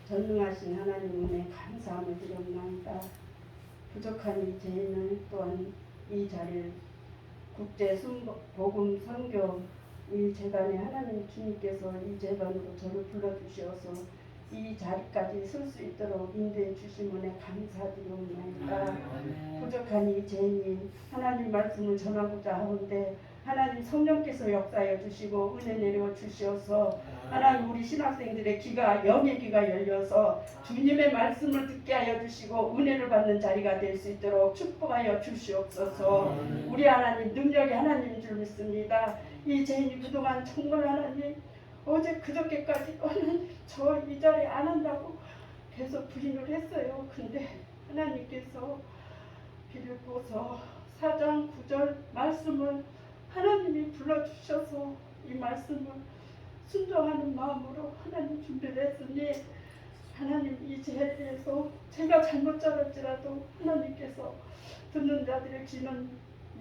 전능하신 하나님 은혜 감사함을 드렸나이다. 부족한 이 죄인을 또한 이 자리를 국제 복음 선교 이 재단에 하나님 주님께서 이 재단으로 저를 불러주시어서 이 자리까지 설 수 있도록 인도해 주신 은혜 감사드리옵나이다. 부족한 이 죄인이 하나님 말씀을 전하고자 하는데 하나님 성령께서 역사하여 주시고 은혜 내려 주시어서 하나님 우리 신학생들의 귀가 영의 귀가 열려서 주님의 말씀을 듣게 하여 주시고 은혜를 받는 자리가 될 수 있도록 축복하여 주시옵소서. 우리 하나님 능력이 하나님인 줄 믿습니다. 이 죄인이 그동안 정말 하나님 어제 그저께까지 저 이 자리에 안 한다고 계속 부인을 했어요. 근데 하나님께서 빌립보서 4장 9절 말씀을 하나님이 불러주셔서 이 말씀을 순종하는 마음으로 하나님 준비를 했으니 하나님 이 죄에 대해서 제가 잘못 잘할지라도 하나님께서 듣는 자들의 귀는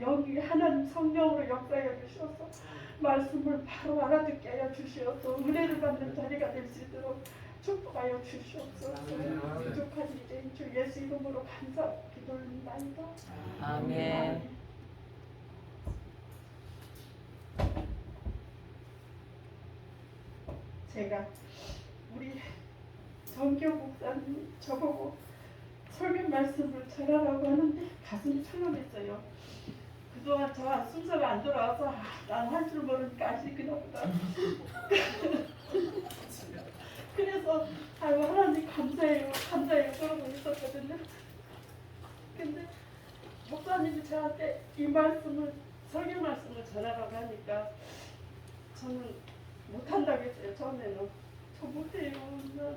영이 하나님 성령으로 역사해 주셔서 말씀을 바로 알아듣게 하여 주시어서 은혜를 받는 자리가 될 수 있도록 축복하여 주시옵소서. 부족한 이제 주 예수 이름으로 감사 기도합니다. 아멘. 제가 우리 정교 목사님 저보고 설교 말씀을 전하라고 하는데 가슴이 철렁했어요. 그동안 저 순서가 안 돌아와서 난 할 줄 모르니까 아시구나 보다. 그래서 아이고 하나님 감사해요 그러고 있었거든요. 근데 목사님이 저한테 이 말씀을 설교 말씀을 전하라고 하니까 저는 못한다고 했어요. 처음에는 저 못해요.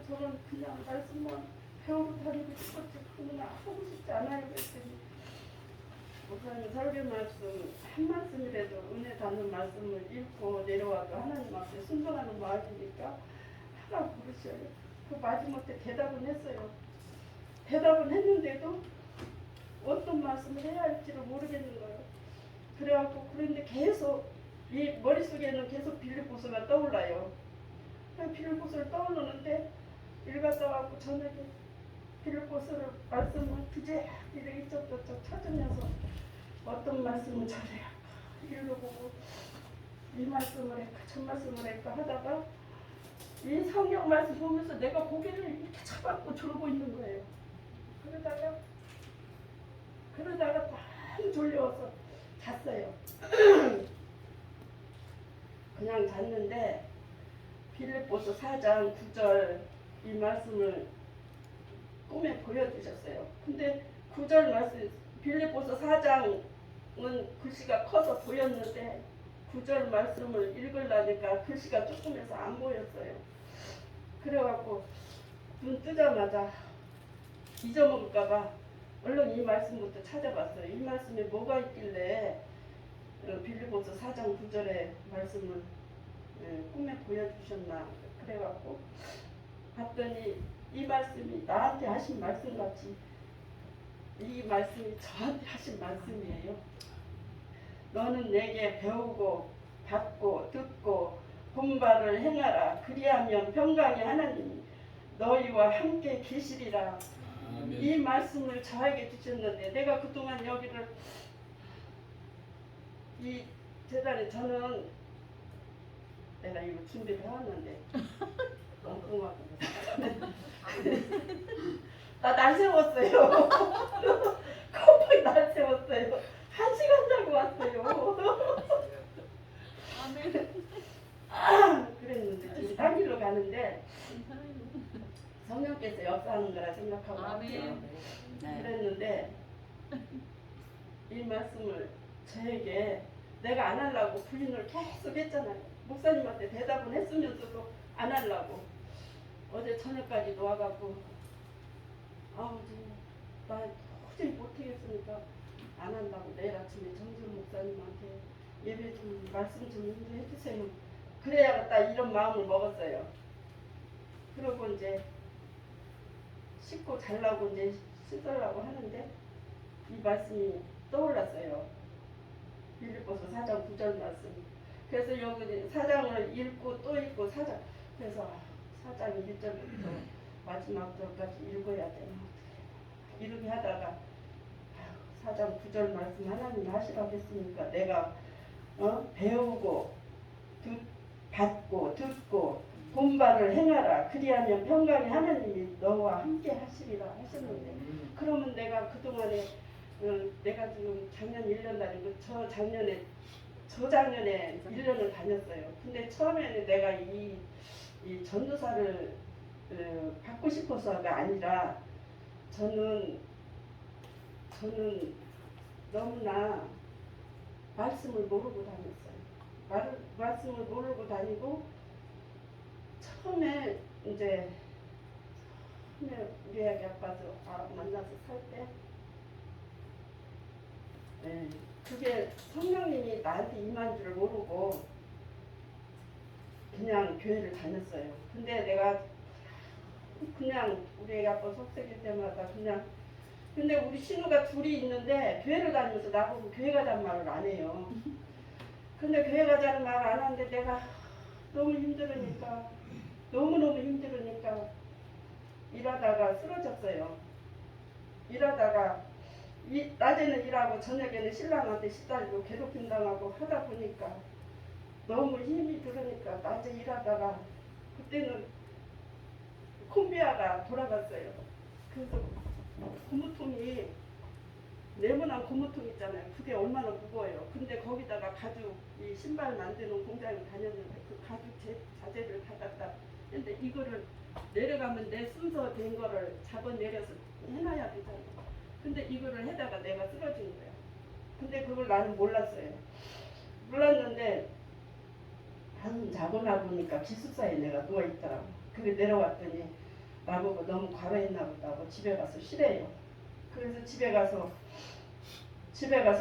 저는 그냥 말씀만 배우고 다니고 싶었지 그러나 하고 싶지 않아요 그랬더니 목사님 설교 말씀 한 말씀이라도 은혜 닿는 말씀을 읽고 내려와도 하나님 앞에 순종하는 마음이니까 하라고 그러셔요. 그 마지못해 대답은 했어요. 대답은 했는데도 어떤 말씀을 해야 할지를 모르겠는 거예요. 그래갖고 그런데 계속 이 머릿속에는 계속 빌립보서가 떠올라요. 빌립보서를 떠오르는데 읽었다 갖고 저녁에 빌립보서를 말씀을 그제 이렇게 이쪽저쪽 찾으면서 어떤 말씀을 잘해야 읽어보고 이 말씀을 할까 저 말씀을 할까 하다가 이 성경 말씀 보면서 내가 고개를 이렇게 잡았고 졸고 있는 거예요. 그러다가 딱 졸려서 잤어요. 그냥 잤는데 빌립보서 4장 9절 이 말씀을 꿈에 보여주셨어요. 근데 9절 말씀 빌립보서 4장은 글씨가 커서 보였는데 9절 말씀을 읽으려니까 글씨가 조금해서 안 보였어요. 그래갖고 눈 뜨자마자 잊어먹을까봐 얼른 이 말씀부터 찾아봤어요. 이 말씀에 뭐가 있길래 빌립보서 4장 9절의 말씀을 꿈에 보여주셨나 그래갖고 봤더니 이 말씀이 나한테 하신 말씀같이 이 말씀이 저한테 하신 말씀이에요. 너는 내게 배우고 받고 듣고 본바를 행하라. 그리하면 평강의 하나님이 너희와 함께 계시리라. 아멘. 이 말씀을 저에게 주셨는데 내가 그동안 여기를 이 재단에 저는 내가 이거 준비를 해왔는데 엉뚱하고 나 날 세웠어요. 컴팍 날 세웠어요. 1시간 자고 왔어요. 그랬는데 지금 딴 길로 가는데 성령께서 역사하는 거라 생각하고 왔어요. 그랬는데 이 말씀을 저에게 내가 안 하려고 부인을 계속 했잖아요. 목사님한테 대답은 했으면서도 안 하려고 어제 저녁까지 와갖고 나 도저히 못하겠으니까 안 한다고 내일 아침에 정준 목사님한테 예배 좀 말씀 좀 인도해 주세요. 그래야겠다 이런 마음을 먹었어요. 그러고 이제 씻고 자려고 이제 씻으려고 하는데 이 말씀이 떠올랐어요. 빌립보서 4장 9절 말씀. 그래서 여기 4장을 읽고 또 읽고 4장 그래서 4장 1절부터 마지막 절까지 읽어야 돼. 이렇게 하다가 4장 9절 말씀 하나님 하시라고 했으니까 내가 배우고 받고 듣고 본바를 행하라. 그리하면 평강의 하나님이 너와 함께 하시리라 하셨는데, 그러면 내가 그동안에 내가 지금 작년 1년 다니고 저작년에 1년을 다녔어요. 근데 처음에는 내가 이 전도사를 받고 싶어서가 아니라 저는 너무나 말씀을 모르고 다녔어요. 말씀을 모르고 다니고 처음에 우리 아기 아빠도 만나서 살 때 그게 성령님이 나한테 임한 줄 모르고 그냥 교회를 다녔어요. 근데 내가 그냥 우리 애기 아빠 속삭일 때마다 근데 우리 신우가 둘이 있는데 교회를 다니면서 나보고 교회 가자는 말을 안 해요. 근데 교회 가자는 말을 안 하는데 내가 너무너무 힘들으니까 일하다가 쓰러졌어요. 일하다가 낮에는 일하고 저녁에는 신랑한테 시달리고 괴롭힘 당하고 하다 보니까 너무 힘이 들으니까 낮에 일하다가 그때는 콤비아가 돌아갔어요. 그래서 고무통이 네모난 고무통 있잖아요. 그게 얼마나 무거워요. 근데 거기다가 가죽 이 신발 만드는 공장에 다녔는데 그 가죽 자재를 다 갖다 근데 이거를 내려가면 내 순서 된 거를 잡아내려서 해놔야 되잖아요. 근데 이거를 해다가 내가 쓰러진 거야. 근데 그걸 나는 몰랐어요. 몰랐는데 한숨 자고 나보니까 기숙사에 내가 누워있더라고. 그게 내려왔더니 나보고 너무 과로했나 보다고 집에 가서 쉬래요. 그래서 집에 가서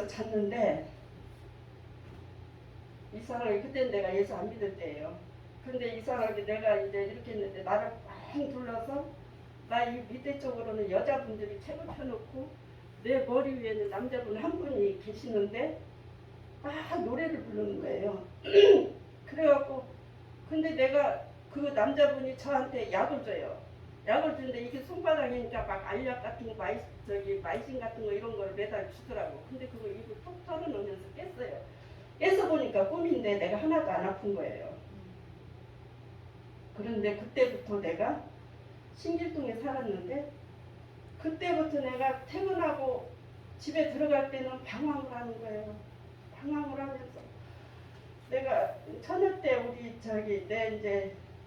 잤는데 이상하게 그때는 내가 예수 안 믿을 때예요. 근데 이상하게 내가 이제 이렇게 했는데 나를 꽉 둘러서 나 이 밑에 쪽으로는 여자분들이 책을 펴놓고 내 머리 위에는 남자분 한 분이 계시는데 막 노래를 부르는 거예요. 그래갖고 근데 내가 그 남자분이 저한테 약을 줘요. 약을 주는데 이게 손바닥이니까 막 알약 같은 거 마이신 같은 거 이런 걸 매달 주더라고. 근데 그거 입을 톡 털어놓으면서 깼어요. 깨서 보니까 꿈인데 내가 하나도 안 아픈 거예요. 그런데 그때부터 내가 신길동에 살았는데 그때부터 내가 퇴근하고 집에 들어갈 때는 방황을 하는 거예요. 방황을 하면서 내가 처녀 때 우리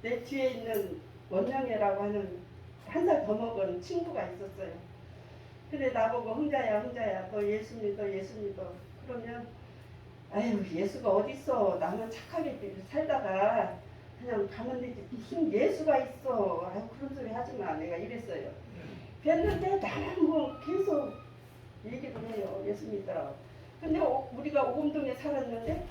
내 뒤에 있는 원영애라고 하는 한 살 더 먹은 친구가 있었어요. 근데 나보고 흥자야 너 예수 믿어. 그러면 아유 예수가 어딨어. 나는 착하게 살다가 그냥 가면 되지. 무슨 예수가 있어. 아유 그런 소리 하지마. 내가 이랬어요. 그랬는데 나는 뭐 계속 얘기를 해요. 예수 믿더라고. 근데 우리가 오금동에 살았는데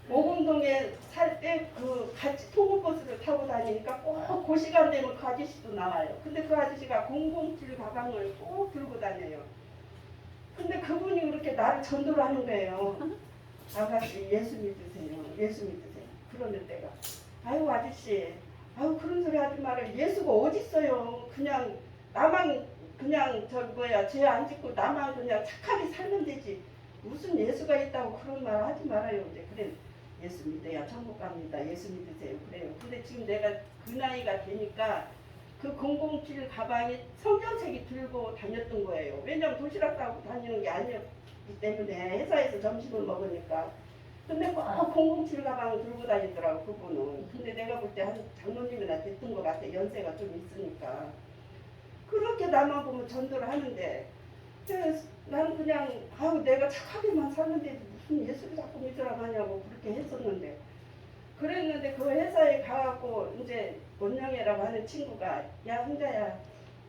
오금동에 살 때 그 같이 통근버스를 타고 다니니까 꼭 그 시간 되면 그 아저씨도 나와요. 근데 그 아저씨가 007 가방을 꼭 들고 다녀요. 근데 그분이 그렇게 나를 전도를 하는 거예요. 아가씨 예수 믿으세요. 그러는 내가 아유 아저씨 그런 소리 하지 말아요. 예수가 어딨어요. 그냥 나만 그냥 죄 안 짓고 나만 그냥 착하게 살면 되지. 무슨 예수가 있다고 그런 말 하지 말아요. 이제 그래 예수 믿어야 천국 갑니다. 예수 믿으세요. 그래요. 근데 지금 내가 그 나이가 되니까 그 007 가방에 성경책이 들고 다녔던 거예요. 왜냐면 도시락 싸고 다니는 게 아니었기 때문에 회사에서 점심을 먹으니까. 근데 꼭 007 가방을 들고 다니더라고 그분은. 근데 내가 볼 때 한 장로님이나 됐던 것 같아. 연세가 좀 있으니까. 그렇게 나만 보면 전도를 하는데 나는 그냥 내가 착하게만 살는데 무슨 예수를 자꾸 믿으라고 하냐고 그렇게 했었는데 그랬는데 그 회사에 가갖고 이제 원영애라고 하는 친구가 야 흥자야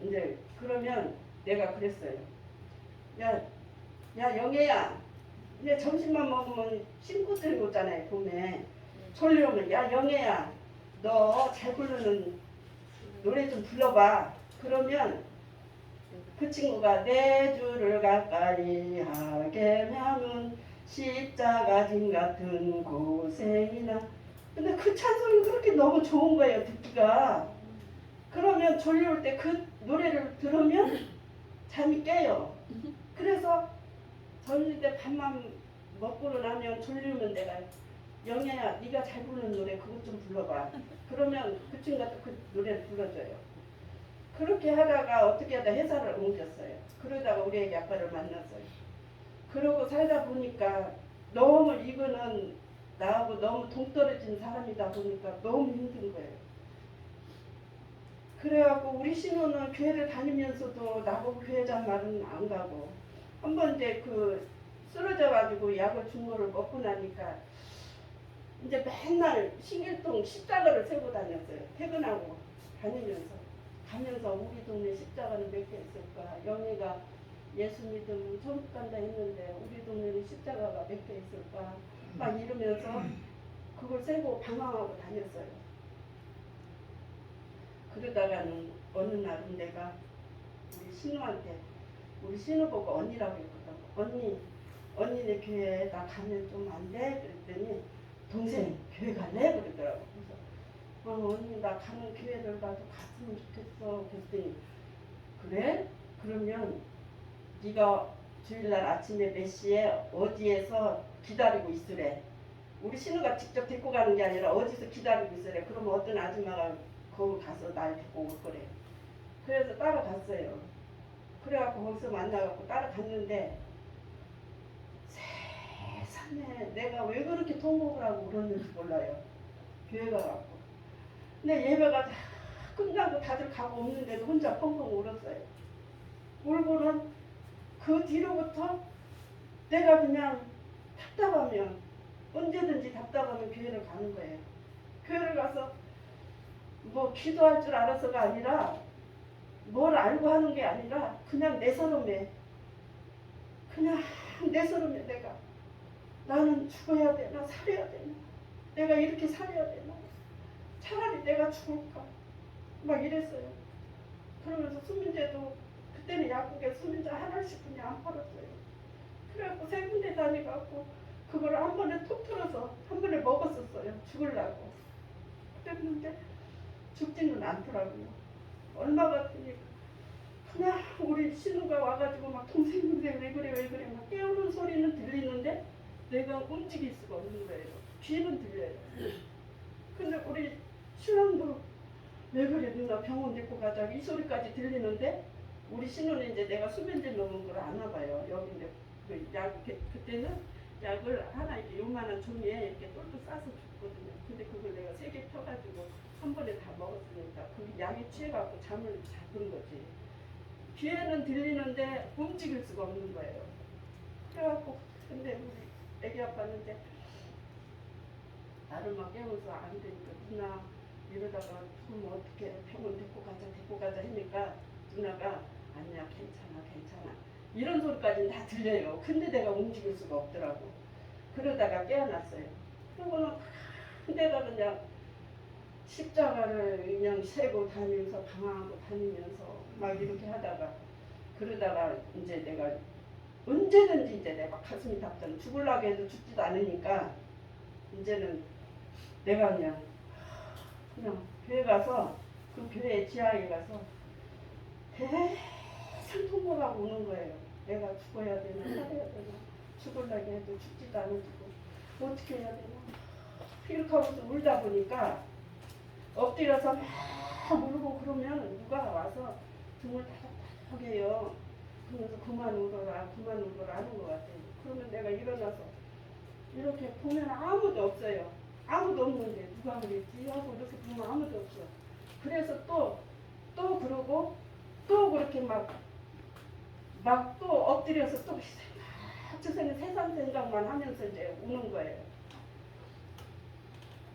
이제 그러면 내가 그랬어요. 야 영애야 이제 점심만 먹으면 친구들이 오잖아요. 봄에 졸려오면 야 영애야 너 잘 부르는 노래 좀 불러봐. 그러면 그 친구가 내 주를 가까이 하게 하면 십자가 짐 같은 고생이나 근데 그 찬송이 그렇게 너무 좋은 거예요. 듣기가. 그러면 졸려올 때 그 노래를 들으면 잠이 깨요. 그래서 졸릴 때 밥만 먹고 나면 졸리면 내가 영애야 네가 잘 부르는 노래 그것 좀 불러봐. 그러면 그 친구가 또 그 노래를 불러줘요. 그렇게 하다가 어떻게 하다 회사를 옮겼어요. 그러다가 우리 애기 아빠를 만났어요. 그러고 살다 보니까 너무 이거는 나하고 너무 동떨어진 사람이다 보니까 너무 힘든 거예요. 그래갖고 우리 신우는 교회를 다니면서도 나보고 교회장 말은 안 가고 한번 이제 그 쓰러져가지고 약을 준 거를 먹고 나니까 이제 맨날 신길동 십자가를 세고 다녔어요. 퇴근하고 가면서 우리 동네 십자가는 몇 개 있을까? 영희가 예수 믿으면 천국 간다 했는데 우리 동네는 십자가가 몇 개 있을까? 막 이러면서 그걸 세고 방황하고 다녔어요. 그러다가는 어느 날은 내가 우리 신우 보고 언니라고 했거든. 언니네 교회에 나 가면 좀 안 돼? 그랬더니 동생 교회 갈래? 그러더라고. 그래서 언니 나 가는 교회를 나도 갔으면 좋겠어. 그랬더니 그래? 그러면 네가 주일날 아침에 몇 시에 어디에서 기다리고 있으래. 우리 신우가 직접 데리고 가는 게 아니라 어디서 기다리고 있으래. 그러면 어떤 아줌마가 거기 가서 날 데리고 올 거래. 그래서 따라갔어요. 그래갖고 거기서 만나갖고 따라갔는데 세상에 내가 왜 그렇게 통곡을 하고 울었는지 몰라요. 교회 가갖고. 근데 예배가 다 끝나고 다들 가고 없는데도 혼자 펑펑 울었어요. 울고는 그 뒤로부터 내가 그냥 답답하면 언제든지 답답하면 교회를 가는 거예요. 교회를 가서 뭐 기도할 줄 알아서가 아니라 뭘 알고 하는 게 아니라 그냥 내 서름에 내가 나는 죽어야 되나 살아야 되나 내가 이렇게 살아야 되나 차라리 내가 죽을까 막 이랬어요. 그러면서 수민제도 그때는 약국에 수민제 하나씩 그냥 안 팔았어요. 그래갖고 세 군데 다니갖고 그걸 한 번에 톡 틀어서 한 번에 먹었었어요. 죽으려고. 그랬는데 죽지는 않더라고요. 얼마 갔더니 그냥 우리 신우가 와가지고 막 동생 왜 그래 막 깨우는 소리는 들리는데 내가 움직일 수가 없는 거예요. 귀는 들려요. 근데 우리 신랑도 왜 그래 누나 병원 데리고 가자 이 소리까지 들리는데 우리 신우는 이제 내가 수면제 먹은 걸 아나 봐요. 여기 이제 그 약 그때는 약을 하나 이렇게 요만한 종이에 이렇게 똘똘 싸서 줬거든요. 근데 그걸 내가 3개 펴가지고 한 번에 다 먹었으니까 그 약에 취해갖고 잠을 잡은 거지. 귀에는 들리는데 움직일 수가 없는 거예요. 그래갖고 근데 우리 애기 아빠는 이제 나를 막 깨워서 안 되니까 누나 이러다가 그럼 어떻게 병원 데리고 가자 하니까 누나가 아니야 괜찮아 이런 소리까지는 다 들려요. 근데 내가 움직일 수가 없더라고. 그러다가 깨어났어요. 그러고는 내가 그냥 십자가를 그냥 세고 다니면서 방황하고 다니면서 막 이렇게 하다가 그러다가 이제 내가 언제든지 이제 내가 가슴이 답답해 죽으려고 해도 죽지도 않으니까 이제는 내가 그냥 교회 가서 그 교회 지하에 가서 대상 통곡하고 우는 거예요. 내가 죽어야 되나 살아야 되나 죽으려고 해도 죽지도 않고 어떻게 해야 되나 이렇게 하고서 울다 보니까 엎드려서 막 울고 그러면 누가 와서 등을 타닥타닥 해요. 그러면서 그만 울어라 하는 것 같아요. 그러면 내가 일어나서 이렇게 보면 아무도 없어요. 아무도 없는데 누가 그랬지 하고 이렇게 보면 아무도 없어. 그래서 또 그러고 또 그렇게 막 또 엎드려서 또 세상 생각만 하면서 이제 우는 거예요.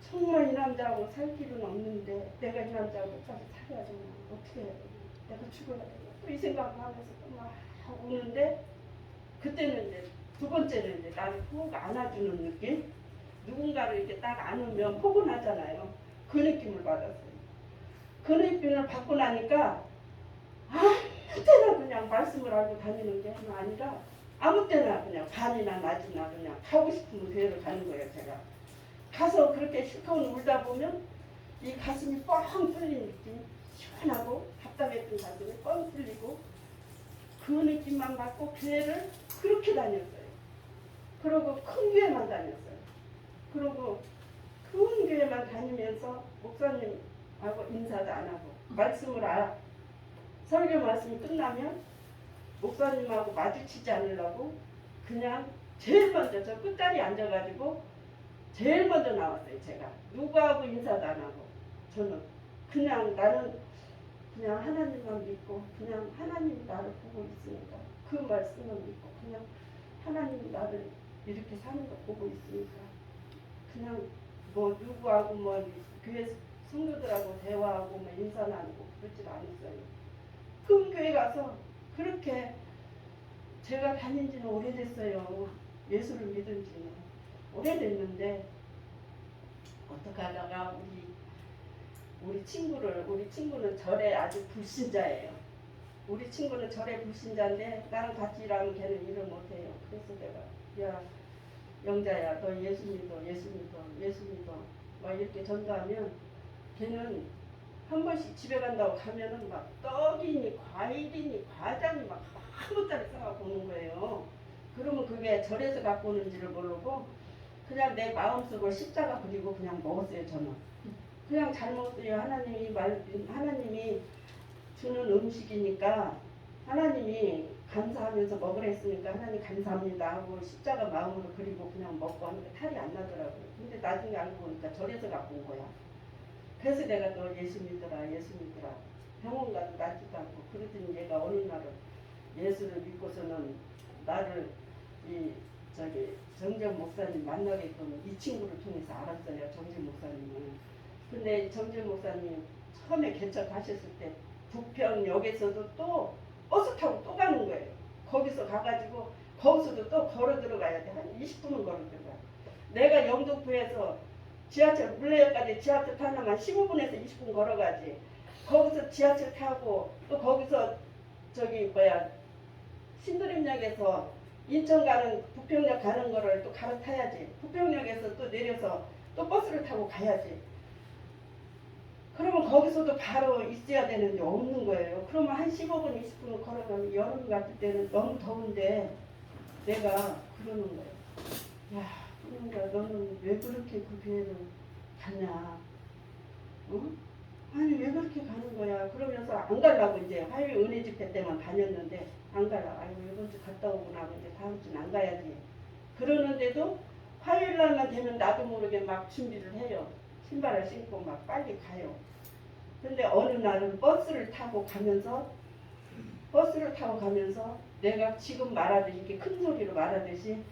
정말 이 남자하고 살 길은 없는데 내가 이 남자하고 끝까지 살아야 되나 어떻게 해야 되나 내가 죽어야 되나 또 이 생각을 하면서 또 막 우는데 그때는 이제 두 번째는 이제 나를 꼭 안아주는 느낌 누군가를 이렇게 딱 안으면 포근하잖아요. 그 느낌을 받았어요. 그 느낌을 받고 나니까 아무 때나 그냥 말씀을 알고 다니는 게 아니라 아무 때나 그냥 밤이나 낮이나 그냥 가고 싶으면 교회를 가는 거예요. 제가 가서 그렇게 실컷 울다 보면 이 가슴이 뻥 뚫린 느낌 시원하고 그 느낌만 받고 교회를 그렇게 다녔어요. 그리고 큰 교회만 다녔어요. 그리고 큰 교회만 다니면서 목사님하고 인사도 안 하고 설교 말씀이 끝나면 목사님하고 마주치지 않으려고 그냥 제일 먼저 저 끝자리에 앉아가지고 제일 먼저 나왔어요. 제가 누구하고 인사도 안 하고 저는 나는 그냥 하나님만 믿고 그냥 하나님이 나를 보고 있으니까 그 말씀만 믿고 그냥 하나님이 나를 이렇게 사는 거 보고 있으니까 그냥 뭐 누구하고 뭐 교회 성도들하고 대화하고 뭐 인사 나누고 그러지 않았어요. 큰 교회 가서 그렇게 제가 다닌 지는 오래됐어요. 예수를 믿은 지는 오래됐는데 어떻게 하다가 우리 친구는 절에 아주 불신자예요. 우리 친구는 절에 불신자인데 나랑 같이 일하면 걔는 일을 못해요. 그래서 내가 야 영자야 너 예수 믿어 막 이렇게 전도하면 걔는 한 번씩 집에 간다고 가면은 막 떡이니 과일이니 과자니 막 아무것도 싸갖고 오는 거예요. 그러면 그게 절에서 갖고 오는지를 모르고 그냥 내 마음속으로 십자가 그리고 그냥 먹었어요. 저는 그냥 잘 먹었어요. 하나님이 주는 음식이니까 하나님이 감사하면서 먹으라 했으니까 하나님 감사합니다 하고 십자가 마음으로 그리고 그냥 먹고 하는데 탈이 안 나더라고요. 근데 나중에 알고 보니까 절에서 갖고 온 거야. 그래서 내가 너 예수 믿어라 병원 가도 낫지도 않고 그러더니 얘가 어느 날은 예수를 믿고서는 나를 정재훈 목사님 만나게끔 이 친구를 통해서 알았어요. 정재훈 목사님은. 근데 정재훈 목사님 처음에 개척하셨을 때 부평역에서도 또 버스 타고 또 가는 거예요. 거기서 가가지고 거기서도 또 걸어 들어가야 돼. 한 20분은 걸어 들어가요. 내가 영등포에서 지하철 물레역까지 지하철 타려면 15분에서 20분 걸어가지. 거기서 지하철 타고 또 거기서 신도림역에서 인천 가는 부평역 가는 거를 또 갈아타야지. 부평역에서 또 내려서 또 버스를 타고 가야지. 그러면 거기서도 바로 있어야 되는데 없는 거예요. 그러면 한 15분, 20분 걸어가면 여름 같을 때는 너무 더운데 내가 그러는 거예요. 야, 그러니까 너는 왜 그렇게 그 교회를 가냐? 응? 아니 왜 그렇게 가는 거야? 그러면서 안 가려고 이제 화요일 은혜 집회 때만 다녔는데 안 가려고. 아유 이번 주 갔다 오고 나면 이제 다음 주는 안 가야지. 그러는데도 화요일 날만 되면 나도 모르게 막 준비를 해요. 신발을 신고 막 빨리 가요. 근데 어느 날은 버스를 타고 가면서 내가 지금 말하듯이 이렇게 큰 소리로 말하듯이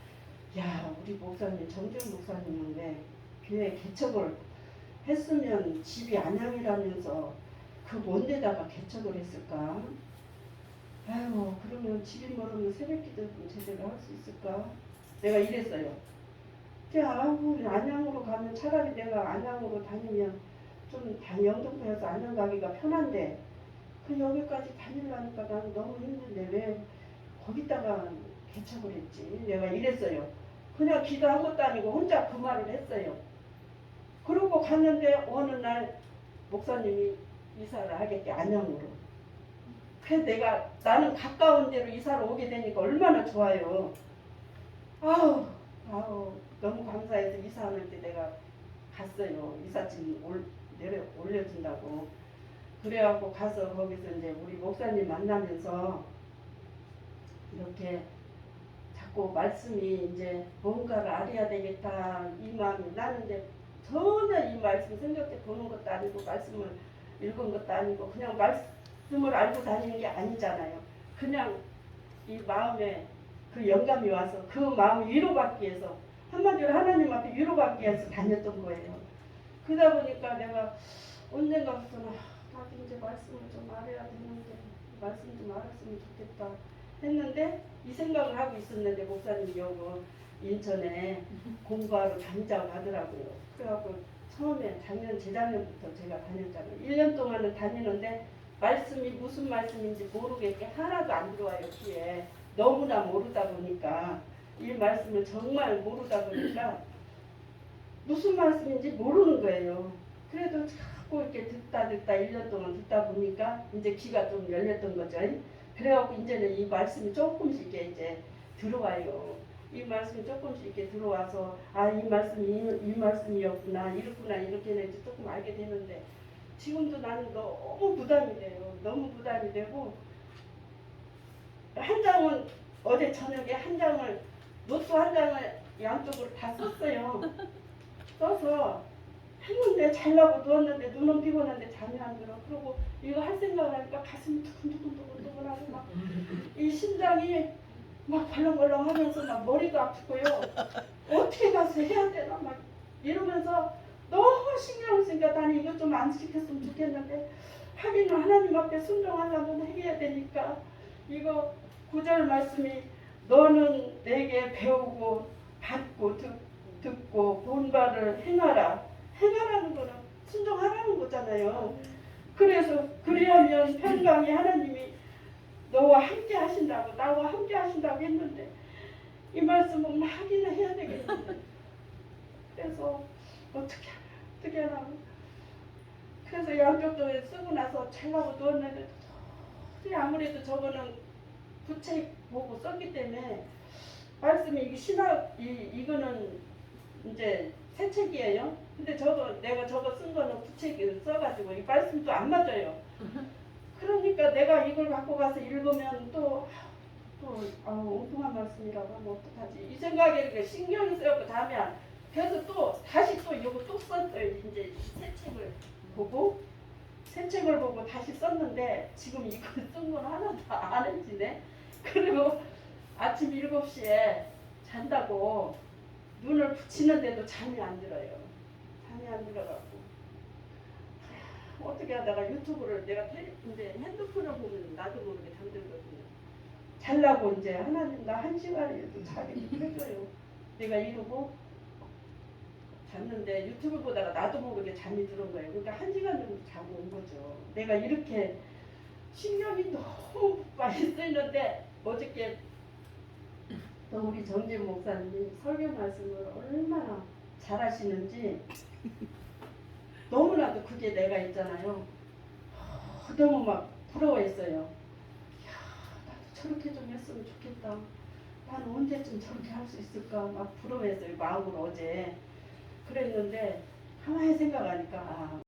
야 우리 목사님 정재훈 목사님은 왜 교회 개척을 했으면 집이 안양이라면서 그 먼 데다가 개척을 했을까? 아유 그러면 집이 멀으면 새벽기도 제대로 할 수 있을까? 내가 이랬어요. 안양으로 가면 차라리 내가 안양으로 다니면 좀 영등포에서 안양 가기가 편한데 그 여기까지 다니려니까 난 너무 힘든데 왜 거기다가 개척을 했지? 내가 이랬어요. 그냥 기도한 것도 아니고 혼자 그 말을 했어요. 그러고 갔는데 어느 날 목사님이 이사를 하겠대 안양으로. 그래서 나는 가까운 데로 이사를 오게 되니까 얼마나 좋아요. 아우 너무 감사해서 이사하는 때 내가 갔어요. 이삿짐 올려준다고. 그래갖고 가서 거기서 이제 우리 목사님 만나면서 이렇게 자꾸 말씀이 이제 뭔가를 알아야 되겠다 이 마음이 나는데 전혀 이 말씀 성경책 보는 것도 아니고 말씀을 읽은 것도 아니고 그냥 말씀을 알고 다니는 게 아니잖아요. 그냥 이 마음에 그 영감이 와서 그 마음을 위로받기 위해서 한마디로 하나님 앞에 위로받기 위해서 다녔던 거예요. 그러다 보니까 내가 언젠가부터 나도 이제 말씀을 좀 알아야 되는데 말씀 좀 알았으면 좋겠다 했는데 이 생각을 하고 있었는데 목사님이 여기 인천에 공부하러 다니자고 하더라고요. 그래갖고 처음에 재작년부터 제가 다녔잖아요. 1년 동안은 다니는데 말씀이 무슨 말씀인지 모르겠게 하나도 안 들어와요. 귀에. 너무나 모르다 보니까 이 말씀을 정말 모르다 보니까 무슨 말씀인지 모르는 거예요. 그래도 자꾸 이렇게 듣다 1년 동안 듣다 보니까 이제 귀가 좀 열렸던 거죠. 그래갖고 이제는 이 말씀이 조금씩 이제 들어와요. 이 말씀이 조금씩 이렇게 들어와서 아, 이 말씀이 이 말씀이었구나, 이렇구나, 이렇게는 이제 조금 알게 되는데 지금도 나는 너무 부담이 돼요. 너무 부담이 되고 한 장은 어제 저녁에 한 장을 노트 한 장을 양쪽으로 다 썼어요. 써서 했는데 잘라고 누웠는데 눈은 피곤한데 잠이 안 들어. 그리고 이거 할 생각을 하니까 가슴이 두근두근두근두근하고 막 이 심장이 막 벌렁벌렁 하면서 막 머리도 아프고요. 어떻게 가서 해야 되나 막 이러면서 너무 신경을 쓰니까 나는 이거 좀 안 시켰으면 좋겠는데 하기는 하나님 앞에 순종하려면 해야 되니까 이거 구절 말씀이 너는 내게 배우고 받고 듣고 본 바를 행하라. 행하라는 거는 순종하라는 거잖아요. 그래서 그리하면 평강에 하나님이 너와 함께 하신다고 나와 함께 하신다고 했는데 이 말씀은 하기는 해야 되겠는데 그래서 어떻게 하라고 그래서 양쪽도 쓰고 나서 잘라고 누웠는데 아무래도 저거는 부책 보고 썼기 때문에 말씀이 이게 신학 이거는 이제 새 책이에요. 근데 내가 저거 쓴 거는 부책을 써가지고 이 말씀도 안 맞아요. 그러니까 내가 이걸 갖고 가서 읽으면 또 엉뚱한 말씀이라고 하면 어떡하지? 이 생각에 신경이 쓰였고 다음에 그래서 또 다시 또 이거 또 썼어요. 이제 새 책을 보고 다시 썼는데 지금 이걸 쓴 건 하나도 안 해지네. 그리고 아침 7시에 잔다고 눈을 붙이는데도 잠이 안 들어요. 잠이 안 들어갖고 어떻게 하다가 유튜브를 내가 이제 핸드폰을 보면 나도 모르게 잠들거든요. 잘라고 이제 하나님 나 1시간이라도 자게 해줘요. 내가 이러고 잤는데 유튜브 보다가 나도 모르게 잠이 들은 거예요. 그러니까 1시간 정도 자고 온 거죠. 내가 이렇게 신경이 너무 많이 쓰이는데 어저께 또 우리 정진 목사님이 설교 말씀을 얼마나 잘하시는지 너무나도 그게 내가 있잖아요. 너무 막 부러워했어요. 야, 나도 저렇게 좀 했으면 좋겠다. 나는 언제쯤 저렇게 할 수 있을까 막 부러워했어요. 마음으로 어제. 그랬는데 가만히 생각하니까